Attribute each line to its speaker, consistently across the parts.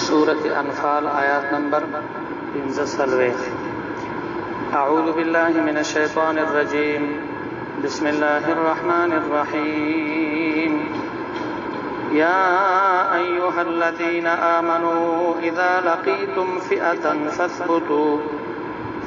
Speaker 1: سورة انفال آیات نمبر 15. اعوذ بالله من الشیطان الرجیم بسم الله الرحمن الرحیم يا أيها الذين آمنوا إذا لقيتم فئة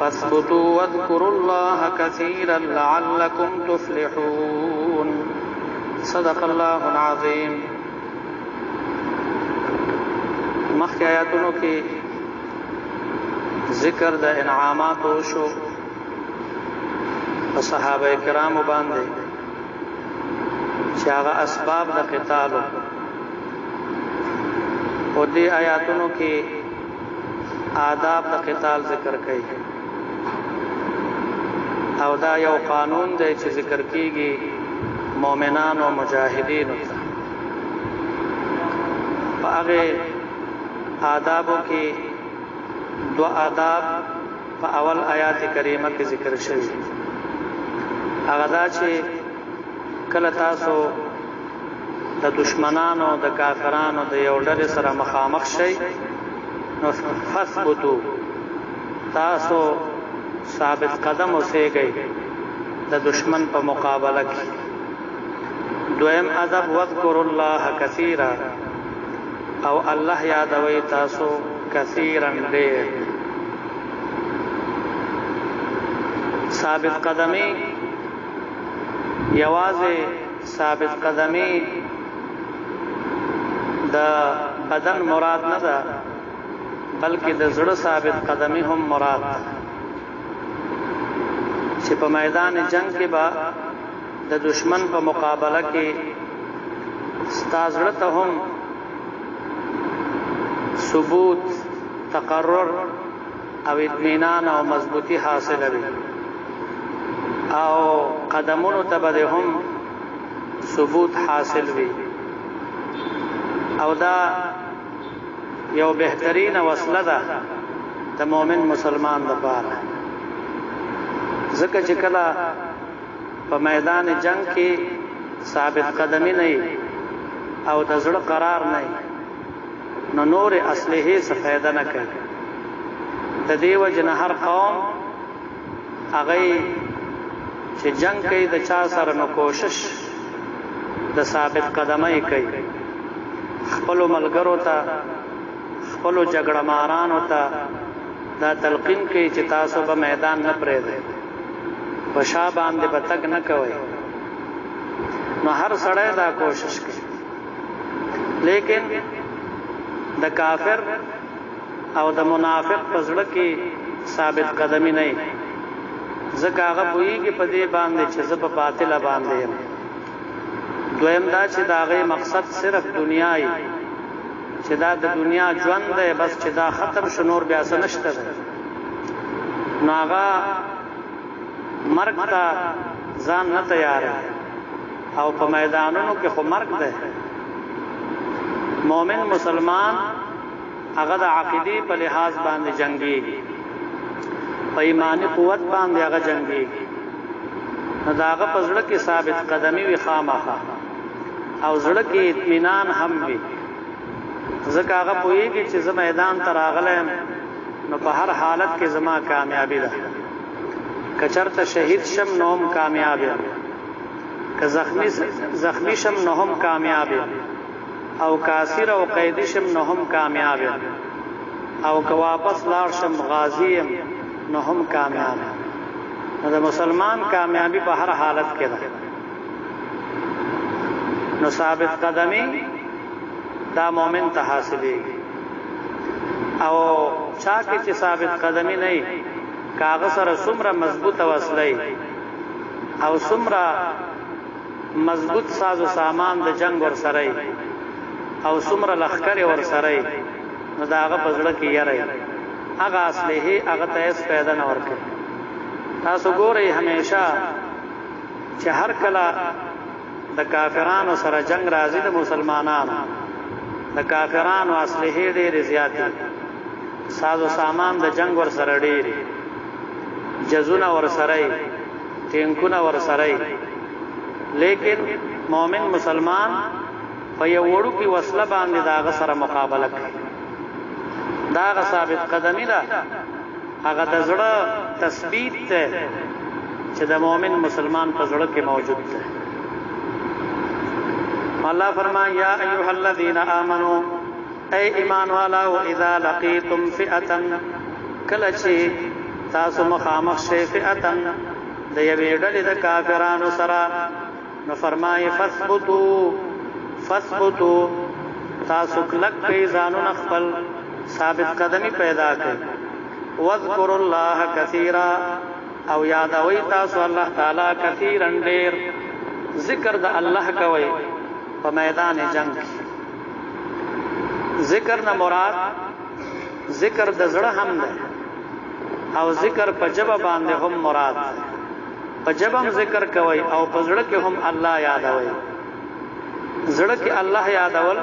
Speaker 1: فاثبتوا واذكروا الله كثيرا لعلكم تفلحون. صدق الله العظيم. مخکې آیاتونو کې ذکر د انعاماتو شو په صحابه کرامو باندې چې هغه اسباب د قتال او دې آیاتونو کې آداب د قتال ذکر کړي او دا یو قانون دی چې ذکر کیږي مؤمنان او مجاهدین ته. په هغه آدابو کې دو آداب په اول آیات کریمه کې ذکر شوی. هغه دا چې کله تاسو د دشمنانو د کافرانو د یو ډلې سره مخامخ شئ نو فثبتوا، تاسو ثابت قدم اوسئ د دشمن په مقابله کې. دویم ادب واذکروا الله کثیرا، او الله یادوي تاسو کثیرا ډېر. ثابت قدمی یوازې ثابت قدمی د بدن مراد نه ده، بلکې د زړه ثابت قدمی هم مراد ده چې په میدان جنگ کې به د دشمن په مقابله کې ستا زړه ته هم ثبوت، تقرر او اطمینان او مضبوطی حاصل وي، او قدمونو ته به هم ثبوت حاصل وي. او دا یو بهترین وسله ده د مؤمن مسلمان لپاره، ځکه چې کله په میدان جنگ کې ثابت قدمی نه او د زړه قرار نه نو نور اصله څه فائدہ نه کوي. د دې وجه نه هر قوم هغه چې جنگ کوي د چا سره نو کوشش د ثابت قدمۍ کوي، خپل ملګرو ته خپل جګړه مارانو ته دا تلقین کوي چې تاسو به میدان نه پرېږدئ، په شا باندې به تګ نه کوئ. نو هر سړی دا کوشش کوي، لیکن د کافر او د منافق په زړه کې ثابت قدمی نه وي، ځکه هغه پوهېږي په دې باندې چې زه په باطله باندې یم. دویم دا چې د هغې مقصد صرف دنیا وي، چې دا د دنیا ژوند دی، بس چې دا ختم شو نور بیا څه نشته دی. نو هغه مرګ ته ځان نه تیاروي، او په میدانونو کې خو مرګ دی. مؤمن مسلمان هغه د عقیدې په لحاظ باندې جنگيږي، په ایمانی قوت باندې هغه جنگيږي. نو دا هغه په زړه کې ثابت قدمی وي خامخا، او زړه کې اطمینان هم وي، ځکه هغه پوهېږي چې زه میدان ته راغلی یم نو په هر حالت کې زما کامیابی ده. که چېرته شهید شم نو هم کامیاب یم، که زخمی شم نو هم کامیاب یم، او کاسر او قیدی شم نو هم کامیاب یم، او که واپس لاړ شم غازی یم نو هم کامیاب یم. نو د مسلمان کامیابی په هر حالت کې ده. نو ثابت قدمی دا مؤمن ته حاصلېږي، او چا کې چې ثابت قدمی نه وي، کاغه سره څومره مضبوطه وسله او څومره مضبوط ساز و سامان د جنگ ور سره او څومره لخر ور سره، نو دا هغه په زړه کې یری هغه اصله هغه ته هیڅ پیدا نه ورکوي. تاسو ګورئ همیشه چې هر کله د کافرانو سره جنگ راځي د مسلمانانو، د کافرانو اصله ډېرې زیاتې، ساز و سامان د جنگ ور سره ډېر، جزونه ور سره، ټینکونه ور سره، لیکن مؤمن مسلمان په یو وړو کې وسله باندې داغه سره مقابله کوي. دا ثابت قدمی ده هغه د زړه تثبیت ته چې د مؤمن مسلمان په زړه کې موجود ده. الله فرمایا یا ایها الذین آمنوا ای ایمان والو اذا لقیتم فئه کله چې تاسو مخامخ شئ فئه د یوې ډلې د کافرانو سره نو فرمایي فثبتوا تاسو کلک کې ځانونه خپل ثابت قدمی پیدا کړئ واذکروا الله کثیرا او یادوي تاسو الله تعالی کثیرا ډیر ذکر د الله کوي په میدان جنگ ذکر نه مراد ذکر د زړه هم ده او ذکر په جبه باندې هم مراد په جبه هم ذکر کوي او په زړه کې هم الله یادوي. زړه کې الله یادول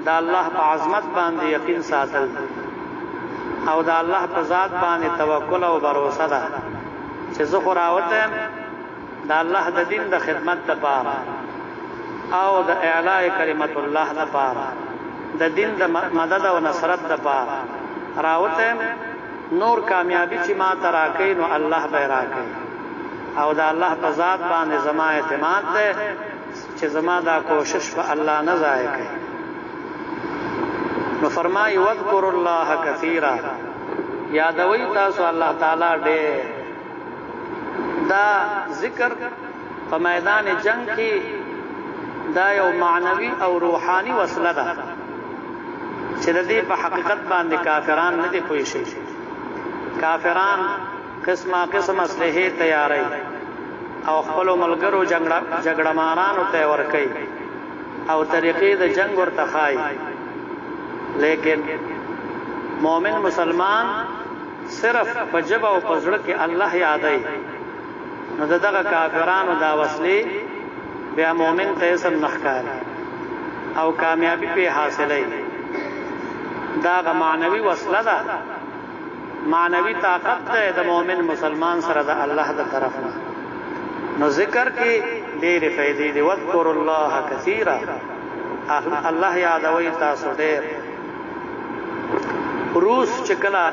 Speaker 1: دا الله په عظمت باندې یقین ساتل او دا الله په ذات باندې توکل او باور ده چې زه خو راوته دا الله د دین د خدمت لپاره او د اعلاء کلمت الله لپاره د دین د مدد او نصرت لپاره راوته نور کامیابی چې ما تراکې نو الله به راکې او دا الله په ذات باندې زما اعتماد ده چې زما دا کوشش په الله نه ضایع کوي. نو فرمایي واذکروا الله کثیرا یادوي تاسو الله تعالی ډېر. دا ذکر په میدان جنگ کې دا یو معنوي او روحاني وسله ده چې د دې په حقیقت باندې کافران نه دي پوه شي. کافران قسم اسلحه تیاری او خپل ملګرو جګړه مارانو ته ورکي او طریقې د جنگ ورته خای، لیکن مومن مسلمان صرف په جبه او په زړه کې الله یادای نو دغه کافرانو دا وسلې بیا مومن ته سم نخکار او کامیابی په حاصلې. دا معنوي وسله ده، معنوي طاقت ده د مومن مسلمان سره د الله د طرف نه. نو ذکر کې ډېر فائدې دي. واذکر الله کثیرا الله یادوي تاسو ډېر. روس چې کله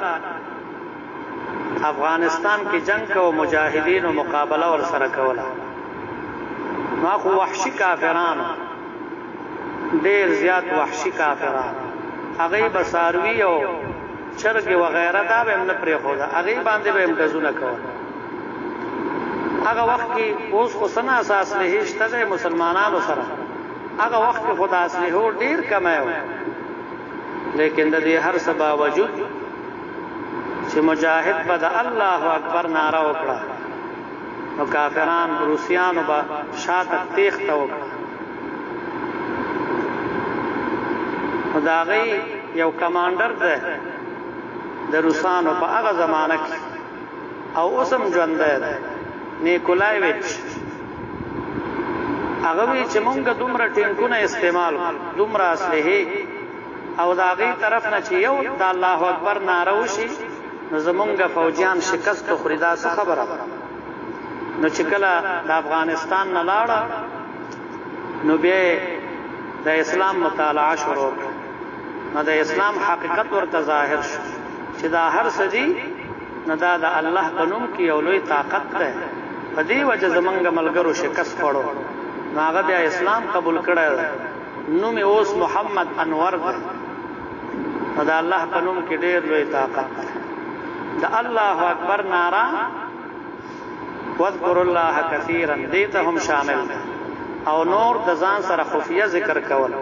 Speaker 1: افغانستان کې جنگ کو مجاهدین او مقابله ور سره کوله ما خو وحشي کافرانو ډېر زیات وحشي کافرانو هغه بساروي او چرګ وغیرہ دا به نه پرې خو دا هغه باندې به امتزونه کوله. هغه وخت کې اوس خو سنا اساس له هیڅ مسلمانانو سره هغه وخت کې خدا اصلي هو ډیر کمایو، لیکن د دې هر څه باوجود چې مجاهد بد الله اکبر نعره وکړه نو کافران روسيانو با شاته تیخته وکړه. خدای یو کمانډر ده د روسانو په هغه زمانہ کې او اوسم ژوند ده نیکولایویچ. هغه وی چې مونږ دومره ټینکونه استعمال دومره اسلحه او داغي طرف نه چې یو د الله اکبر نعره وشي نو زمونږ فوجیان شکست خوري. دا څه خبره نو چې کله د افغانستان نه لاړه نو به د اسلام مطالعه شروع نو د اسلام حقیقت ورته ظاهر شو چې دا هر سدي نه دا د الله په نوم کې یو لوی طاقت ده. په دې وجه زمونږ ملګرو شکست خوړو نو هغه بیا اسلام قبول کړی نوم اوس محمد انور ده. نو دا الله په نوم کې ډېر لوی طاقت ده. د الله اکبر نعره واذکر الله کثیرا دې ته هم شامل ده. او نور د ځان سره خفیه ذکر کول.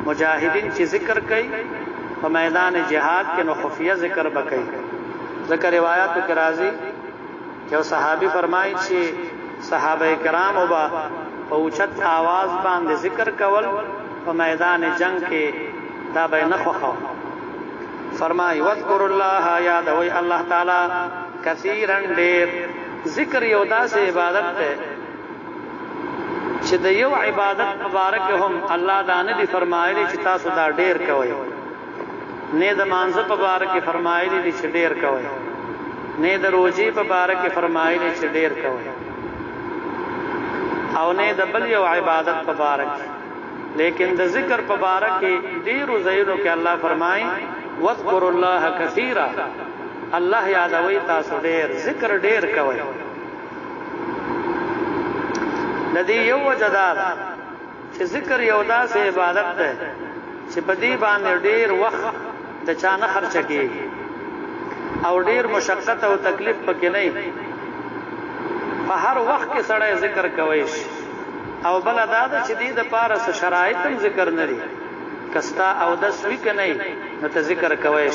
Speaker 1: مجاهدین چې ذکر کوي په میدان جهاد کې نو خفیه ذکر وکړي. ذکر روایتو کې راځي چې صحابي فرمایي چې صحابه کرام او با په اوچت आवाज باندې ذکر کول په میدان جنگ کې دا به نه خوخو. فرمایي واذکر الله یادوي الله تعالی کثیرا ډیر. ذکر یو داسې عبادت ده چې د یو عبادت مبارک هم الله دا نه دی فرمایلی چې تاسو دا ډیر کوئ، نه د مانزه په باره کې فرمایلی دي چې ډیر کوئ، نه د روزي په باره کې فرمایلی چې ډیر کوئ، او نه د بل یو عبادت په باره کې. لیکن د ذکر په باره کې ډیرو ځایونو کې الله فرمایي واذکروا الله کثیرا الله یادوي تاسو ډیر ذکر ډیر کوي لدی یو وجدار چې ذکر یو داسې عبادت ده چې په دې باندې ډیر وخت د چانه خرچ کیږي او ډیر مشقت او تکلیف پکې نه په هر وخت کې سړی ذکر کوي او بل ادا ده چې دې د پاره شرایط هم ذکر نه لري کستا او د سوي کني نو ته ذکر کوي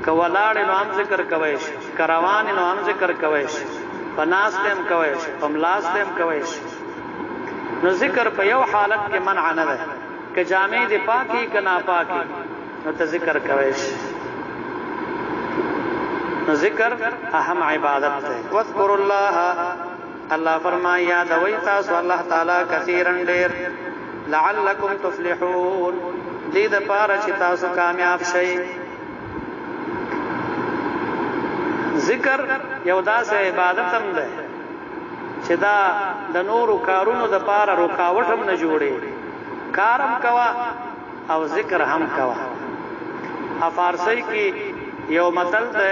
Speaker 1: کولاړ نو هم ذکر کوي کروان نو هم ذکر کوي پناس تم کوي پملاس تم کوي نو ذکر په یو حالت کې منع نه ده ک جامع دي پاکي ک ناپاکي نو ته ذکر کوي نو ذکر اهم عبادت ده واذکر الله الله فرمایا یاد وای تاسو الله تعالی کثیرن ډیر لعلکم تفلحون دې د پاره چې تاسو کامیاب شئ ذکر یو داسې عبادت هم ده چې دا د نورو کارونو د پاره رکاوټ هم نه جوړي کارم کوا او ذکر هم کوا فارسی کې یو متل ده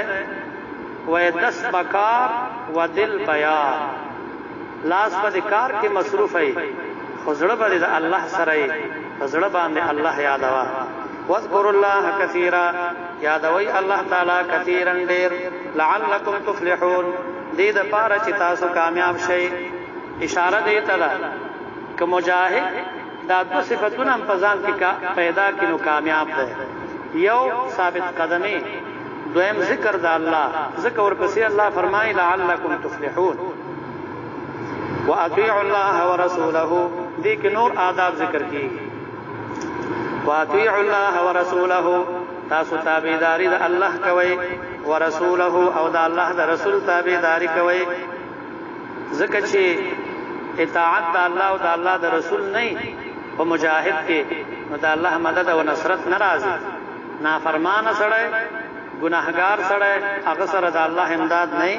Speaker 1: وې دس بکار و دل بیان لاس په کار کې مصروف ای خزړه باندې الله سره ای خزړه باندې الله یادوا واذکر الله کثیرا یادوي الله تعالی کثیرن ډیر لعلکم تفلحون دې د پاره چې تاسو کامیاب شئ اشاره دی تعالی ک مجاهد دا دو صفاتونه په ځان کې پیدا کینو کامیاب ده یو ثابت قدمی دویم ذکر د الله ذکر ورپسې الله فرمایي لعلکم تفلحون واطيعوا الله ورسوله دې کې نور آداب ذکر کیږي واطيعوا الله ورسوله تاسو تابعداري د الله کوي ورسوله او د الله د رسول تابعداري کوي ځکه چې اطاعت د الله او د الله د رسول نه په مجاهد کې نو د الله مدد او نصرت ناراضي نافرمان سره گناهگار سره هغه سره د الله امداد نه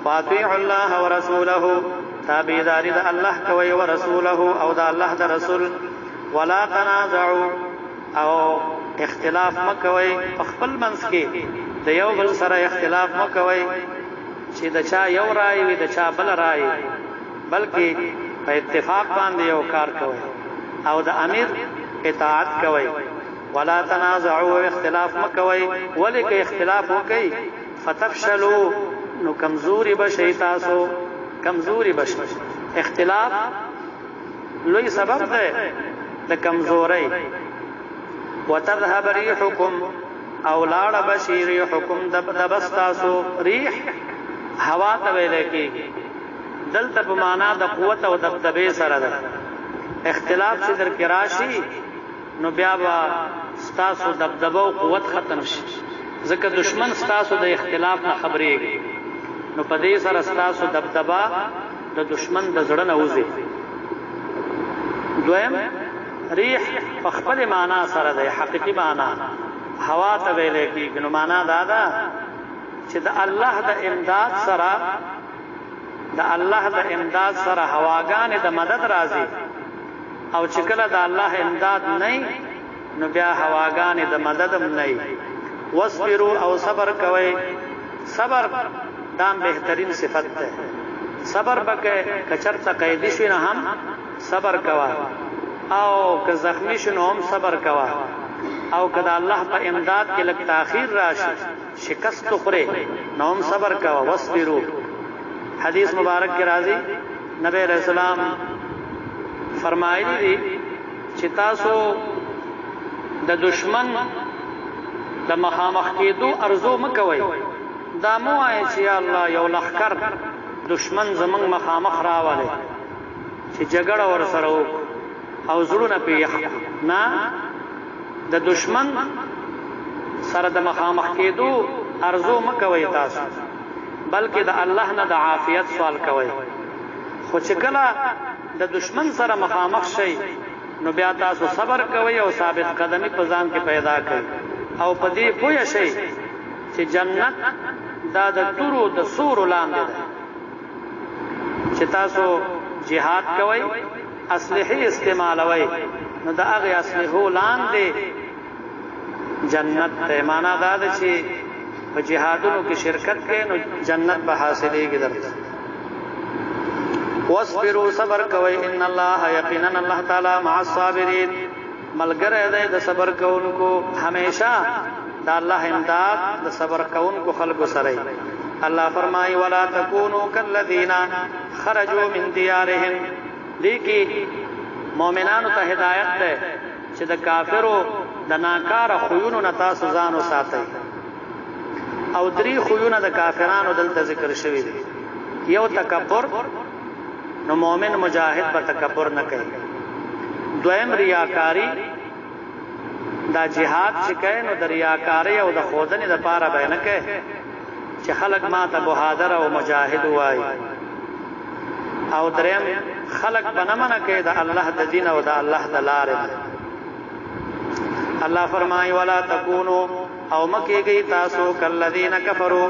Speaker 1: واطيعوا الله ورسوله تابعداري د الله کوي او رسوله او د الله د رسول ولا تنازعوا او اختلاف مکوي خپل منځ کې د یو بل سره اختلاف مکوي چې د چا یو رائے وي د چا بل رائے بلکې په اتفاق باندې یو کار کوي او د امیر اطاعت کوي ولا تنازعوا اختلاف مکوي ولکه اختلاف وکي فتفشلوا نو کمزوري بشي تاسو کمزوري بشي اختلاف لوی سبب ده د کمزوري وتذهب ريحكم او لاړ بشي ريحكم دبستاسو ريح هوا ته ویل کېږي دلته په معنا د قوت او دبدبه سره ده اختلاف چې در کې راشي نو بیا با ستاسو دبدبه او قوت ختم شي ځکه دشمن ستاسو د اختلاف نه خبرېږي نو په دې سره ستاسو دبدبه د دشمن د زړه نه وځي دویم ریح په خپل معنا سره ده حقيقي معنا هوا ته ویل کېږي نو معنا دا ده چې د الله د امداد سره هواګان د مدد راځي او چې کله د الله امداد نه نو بیا هواګان د مدد هم نه واصبروا او صبر کوي صبر دام بهترین صفت ده صبر بکې کچرته قیدی شي نه هم صبر کوا او که زخمی شنو هم صبر کوا او کدا الله په امداد کې لک تاخير راشي شکست خوري نو هم صبر کوا واصبروا حدیث مبارک کې راځي نبی رسول الله فرمایلی دي چې تاسو د دشمن د مخامخ کېدو ارزو مکوي دا مو آئے چې الله یو لخر دشمن زمنګ مخامخ راواله چې جګړه ور سره او زړونه پیخ نه د دشمن سره د مخامخ کېدو ارزو مکوي تاسو بلکې د الله نه د عافیت سوال کوي خو چې کله د دشمن سره مخامخ شي نو بیا تاسو صبر کوي او ثابت قدمي په ځان کې پیدا کوي او په دې پوه شي چې جنت دا د تورو د سورو لاندې ده چې تاسو jihad کوي اسلحه استعمالوي نو دا هغه اسلحه لاندې جنت ته معنا دا ده چې په جهادونو کې شرکت کړي نو جنت به حاصلېږي درته واصبروا صبر کوي ان الله یقینا الله تعالی مع الصابرین ملګری دی د صبر کوونکو همیشه دا الله امداد د صبر کوونکو خلکو سره الله فرمایي ولا تکونوا كالذین خرجوا من دیارهم لیکي مؤمنانو ته هدایت ده چې د کافرو د ناکاره خویونو نه تاسو ځان وساتئ او درې خویونه د کافرانو دلته ذکر شوی دي یو تکبر نو مؤمن مجاهد په تکبر نه کوي دویم ریاکاری دا جهاد چې کوي نو د ریاکاری او د خودنې د پاره به نه کوي چې خلق ما ته بهادر او مجاهد وایي او دریم خلق بنمنه کوي د الله د دین او د الله د لارې الله فرمایي ولا تکونو او مکیږي تاسو کلذین کفروا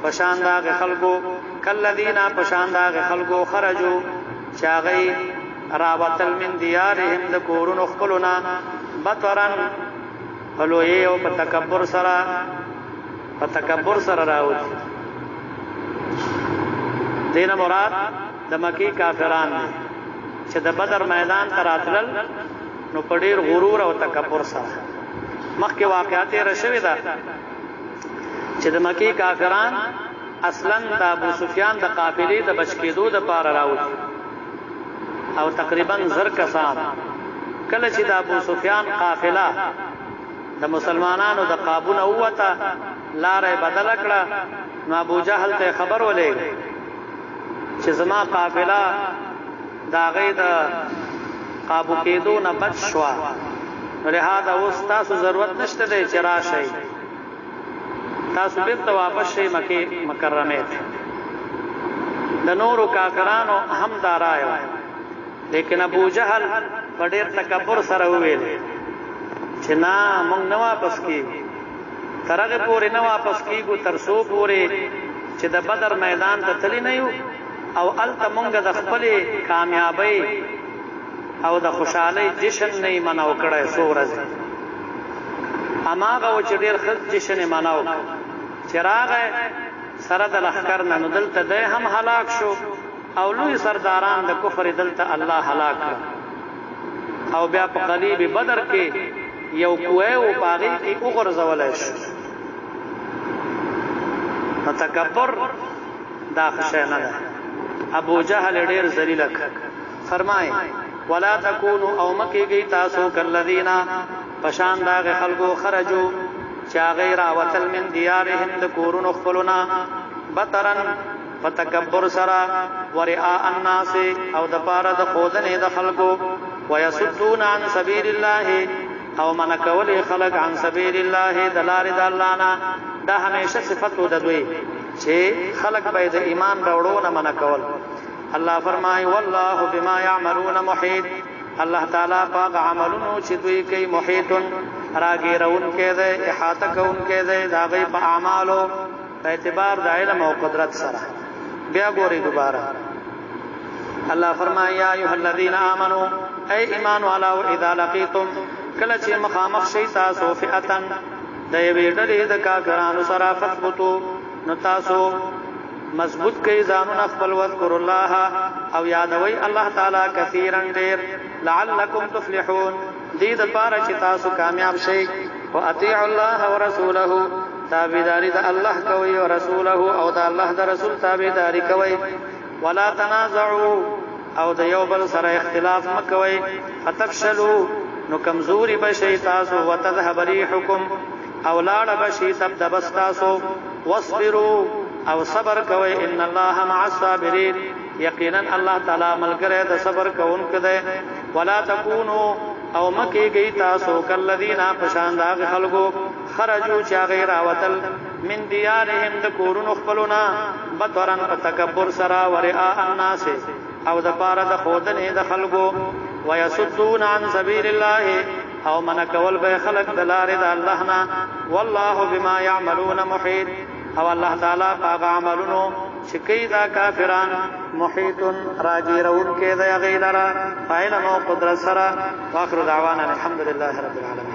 Speaker 1: پشانداغ خلقو کلذین پشانداغ خلقو خرجو چاغی راوتل من دیارهم د کورونو خپلنا بطرن فلوی او په تکبر سره راوځي دین مراد د مکی کافران دي چې د بدر میدان ته راتلل نو په ډیر غرور او تکبر سره مخکې واقعات رشوي ده چې د مکی کافران اصلا د ابو سفیان د قافلې د بچکیدو د پار راوځي او تقریبا زر کسان کله چې د ابو سفیان قافله د مسلمانانو د قابو نه وته لارې بدل کړه نو ابو جهل ته خبر ولېږ چې زما قافله دا غي د قابو کېدو نه بچ شو لہذا اوس تاسو ضرورت نشته دی چې راشئ تاسو بیرته واپس شئ مکه مکرمه ته د نورو کافرانو هم دا رائے لیکن ابو جهل په ډېر تکبر سره وویل چې نه موږ نه واپس کیږو ترغه پورې نه واپس کیږو تر څو پورې چې د بدر میدان ته تللی نه یو او الته موږ د خپل کامیابی او د خوشحالي جشن نه مناو کړای سو ورځ اماغه و چې ډېر خد جشن مناو چراغه سره د لخر نه دلته ده هم هلاک شو او لوی سرداران د کفر دلته الله هلاک او بیا په قلیب بدر کې یو کوه او باغی کې وګرځول شي تکبر دا خشنه ده ابو جهل ډیر ذلیل فرمای ولا تکونوا او مکیږي تاسو کلذین پشان داغ خلقو خرجو چا غیر وتل من دیارهم د کورونو خپلنا بطرن فتکبر سرا ورئاء الناس او د پاره د خودنه د خلقو ويسدون عن سبيل الله او من کول خلق عن سبيل الله دلار د الله نه دا همیشه صفت د دوی چې خلق به د ایمان راوړو نه من کول الله فرمای والله بما يعملون محيط الله تعالی پاک عملونو چې دوی کوي محيط راګیرون کې ده احاطه کون کې ده دا غي په اعمالو په اعتبار د علم او قدرت سره بیا ګوري دوباره الله فرمای یا ایها الذين امنوا اي ایمان والا اذا لقيتم کله چې مخامخ شي تاسو فئتن د یوې ډلې د کافرانو سره فثبتوا نو تاسو مضبوط کئی ځانونه خپل واذکر الله او یادوي الله تعالی کثیرا ډیر لعلکم تفلحون دې د پاره چې تاسو کامیاب شئ او اطیعوا الله ورسوله تابعداري د الله کوي او رسوله او د الله د رسول تابعداري کوي ولا تنازعوا او د یو بل سره اختلاف مکوي فتفشلوا نو کمزوري بشي تاسو وتذهب ريحكم او لاړ بشي تبدبس تاسو واصبروا او صبر کوي ان الله مع الصابرين یقینا الله تعالی ملګری د صبر کوونکو دی ولا تکونوا او مکی گئی تاسو کلذین پشان داغ خلقو خرجو چا غیر وتل من دیارهم د کورونو خپلنا بطرن تکبر سرا ورئاء الناس او د پاره د خودنه د خلقو ويسدون عن سبيل الله او من کول به خلق دلار د الله نه والله بما يعملون محيط او الله تعالی پاک عملونو شکی دا کافران محیط راجیرون کې دا غیلرا فایل نو قدرت سرا واخر دعوانا الحمدلله رب العالمین